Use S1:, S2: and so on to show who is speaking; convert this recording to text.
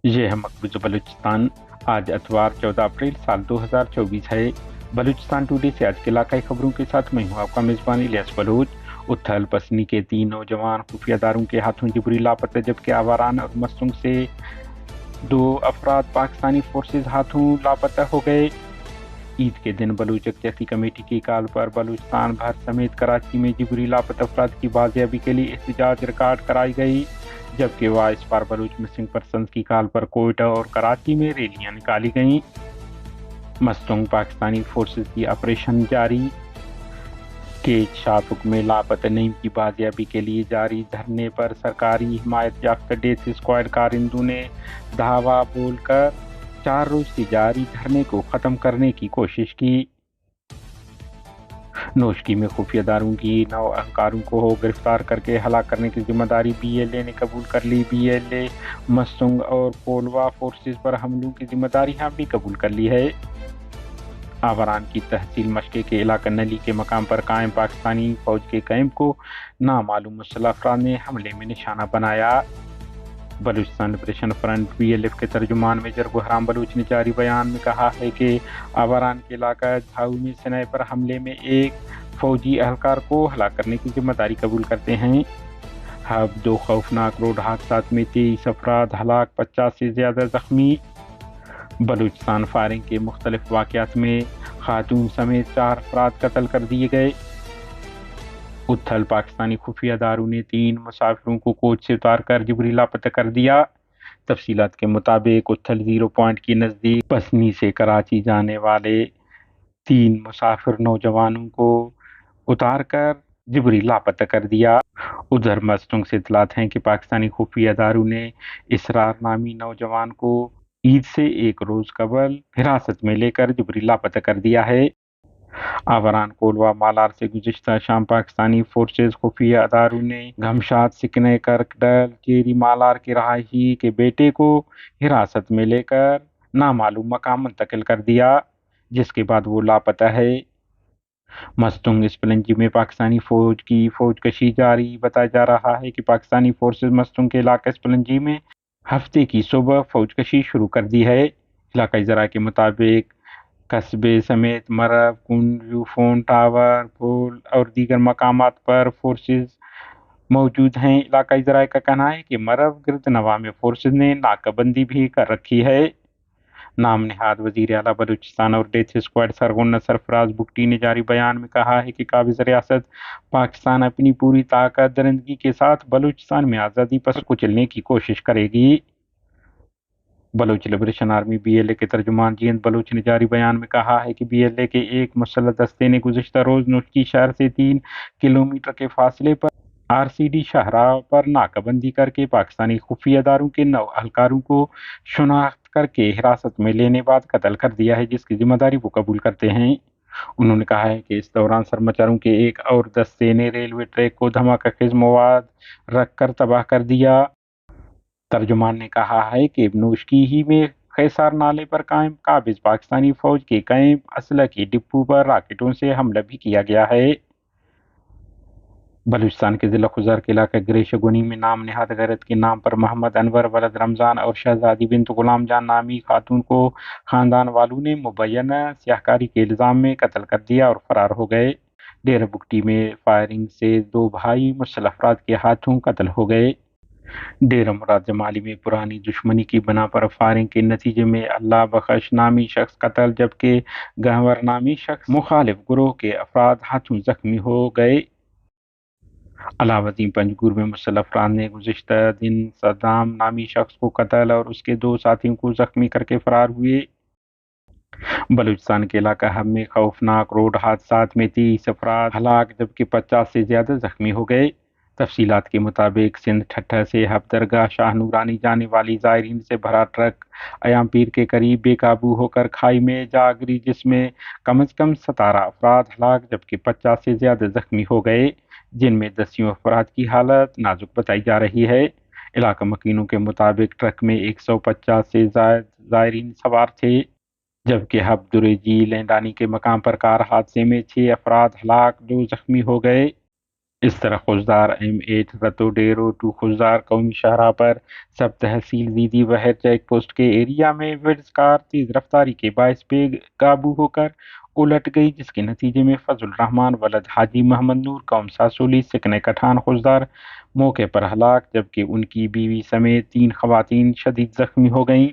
S1: یہ ہے مقبوضہ بلوچستان۔ آج اتوار 14 اپریل سال 2024 ہے۔ بلوچستان ٹوڈے سے آج کے علاقائی خبروں کے ساتھ میں ہوں آپ کا میزبان الیاس بلوچ۔ اتھل پسنی کے 3 نوجوان خفیہ اداروں کے ہاتھوں جبری لاپتہ، جبکہ آواران اور مستنگ سے 2 افراد پاکستانی فورسز ہاتھوں لاپتہ ہو گئے۔ عید کے دن بلوچ یکجہتی کمیٹی کی کال پر بلوچستان بھر سمیت کراچی میں جبری لاپتہ افراد کی بازیابی کے لیے احتجاج ریکارڈ کرائی گئی، جبکہ voice for Baloch missing persons کی کال پر کوئٹہ اور کراچی میں ریلیاں نکالی گئیں۔ مستنگ پاکستانی فورسز کی آپریشن جاری کے شاپک میں لاپتہ نعیم کی بازیابی کے لیے جاری دھرنے پر سرکاری حمایت یافتہ ڈیتھ اسکواڈ کارندوں نے دھاوا بول کر 4 روز سے جاری دھرنے کو ختم کرنے کی کوشش کی۔ نوشکی میں خفیہ اداروں کی 9 اہلکاروں کو گرفتار کر کے ہلاک کرنے کی ذمہ داری بی ایل اے نے قبول کر لی۔ بی ایل اے مستنگ اور کولوا فورسز پر حملوں کی ذمہ داری بھی قبول کر لی ہے۔ آوران کی تحصیل مشکے کے علاقہ نلی کے مقام پر قائم پاکستانی فوج کے کیمپ کو نامعلوم مسلح افراد نے حملے میں نشانہ بنایا۔ Balochistan liberation front B L F کے ترجمان میجر بحرام بلوچ نے جاری بیان میں کہا ہے کہ آوران کے علاقہ جھاؤ میں سنائپر حملے میں ایک فوجی اہلکار کو ہلاک کرنے کی ذمہ داری قبول کرتے ہیں۔ 2 خوفناک روڈ حادثات میں 23 افراد ہلاک، 50 سے زیادہ زخمی۔ بلوچستان فائرنگ کے مختلف واقعات میں خاتون سمیت 4 افراد قتل کر دیے گئے۔ اتھل پاکستانی خفیہ اداروں نے 3 مسافروں کو کوچ سے اتار کر جبری لاپتہ کر دیا۔ تفصیلات کے مطابق اتھل زیرو پوائنٹ کے نزدیک پسنی سے کراچی جانے والے 3 مسافر نوجوانوں کو اتار کر جبری لاپتہ کر دیا۔ ادھر مستنگ سے اطلاعات ہیں کہ پاکستانی خفیہ اداروں نے اسرار نامی نوجوان کو عید سے 1 روز قبل حراست میں لے کر جبری لاپتہ کر دیا ہے۔ آوران کولوا مالار سے گزشتہ شام پاکستانی فورسز خفیہ اداروں نے گھمشاد سکنے کرکڈل کیری مالار کے رہائشی کے بیٹے کو حراست میں لے کر نامعلوم مقام منتقل کر دیا، جس کے بعد وہ لاپتہ ہے۔ مستنگ اسپلنجی میں پاکستانی فوج کی فوج کشی جاری۔ بتایا جا رہا ہے کہ پاکستانی فورسز مستنگ کے علاقہ اسپلنجی میں ہفتے کی صبح فوج کشی شروع کر دی ہے۔ علاقائی ذرائع کے مطابق قصبے سمیت مرو، کنڈ، ویو فون ٹاور، پول اور دیگر مقامات پر فورسز موجود ہیں۔ علاقائی ذرائع کا کہنا ہے کہ مرو گرد نواح میں فورسز نے ناکہ بندی بھی کر رکھی ہے۔ نام نہاد وزیر اعلیٰ بلوچستان اور ڈیتھ اسکواڈ سرغنہ سرفراز بگٹی نے جاری بیان میں کہا ہے کہ قابض ریاست پاکستان اپنی پوری طاقت درندگی کے ساتھ بلوچستان میں آزادی پسند کو کچلنے کی کوشش کرے گی۔ Baloch liberation army B L A کے ترجمان جینت بلوچ نے جاری بیان میں کہا ہے کہ بی ایل اے کے ایک مسلح دستے نے گزشتہ روز نوشکی شہر سے 3 کلومیٹر کے فاصلے پر آر سی ڈی شاہراہ پر ناکہ بندی کر کے پاکستانی خفیہ اداروں کے 9 اہلکاروں کو شناخت کر کے حراست میں لینے بعد قتل کر دیا ہے، جس کی ذمہ داری وہ قبول کرتے ہیں۔ انہوں نے کہا ہے کہ اس دوران سرمچاروں کے ایک اور دستے نے ریلوے ٹریک کو دھماکہ خیز مواد رکھ کر تباہ کر دیا۔ ترجمان نے کہا ہے کہ نوشکی ہی میں خیسار نالے پر قائم قابض پاکستانی فوج کے کیمپ اسلحہ کی ڈپو پر راکٹوں سے حملہ بھی کیا گیا ہے۔ بلوچستان کے ضلع خزر کے علاقہ گریش گونی میں نام نہاد غیرت کے نام پر محمد انور ولد رمضان اور شہزادی بنت غلام جان نامی خاتون کو خاندان والوں نے مبینہ سیاہکاری کے الزام میں قتل کر دیا اور فرار ہو گئے۔ ڈیرہ بگٹی میں فائرنگ سے 2 بھائی مسلح افراد کے ہاتھوں قتل ہو گئے۔ ڈیرہ مراد جمالی میں پرانی دشمنی کی بنا پر فائرنگ کے نتیجے میں اللہ بخش نامی شخص قتل، جبکہ گہور نامی شخص مخالف گروہ کے افراد ہاتھوں زخمی ہو گئے۔ علاوہ ازیں پنجگور میں مسلح افراد نے گزشتہ دن صدام نامی شخص کو قتل اور اس کے 2 ساتھیوں کو زخمی کر کے فرار ہوئے۔ بلوچستان کے علاقہ حب میں خوفناک روڈ حادثات میں 23 افراد ہلاک، جبکہ 50 سے زیادہ زخمی ہو گئے۔ تفصیلات کے مطابق سندھ ٹھٹھہ سے حب درگاہ شاہ نورانی جانے والی زائرین سے بھرا ٹرک ایام پیر کے قریب بے قابو ہو کر کھائی میں جا گری، جس میں کم از کم 17 افراد ہلاک جبکہ 50 سے زیادہ زخمی ہو گئے، جن میں 10 افراد کی حالت نازک بتائی جا رہی ہے۔ علاقہ مکینوں کے مطابق ٹرک میں 150 سے زائد زائرین سوار تھے، جبکہ حب دریجی لینڈانی کے مقام پر کار حادثے میں 6 افراد ہلاک، 2 زخمی ہو گئے۔ اس طرح خضدار M8 رتو ڈیرو 2 خضدار قومی شاہراہ پر سب تحصیل زیدی بہر چیک پوسٹ کے ایریا میں ویڈز کار تیز رفتاری کے باعث بے قابو ہو کر الٹ گئی، جس کے نتیجے میں فضل الرحمان ولد حاجی محمد نور قوم ساسولی سکن کٹھان خضدار موقع پر ہلاک، جبکہ ان کی بیوی سمیت 3 خواتین شدید زخمی ہو گئیں۔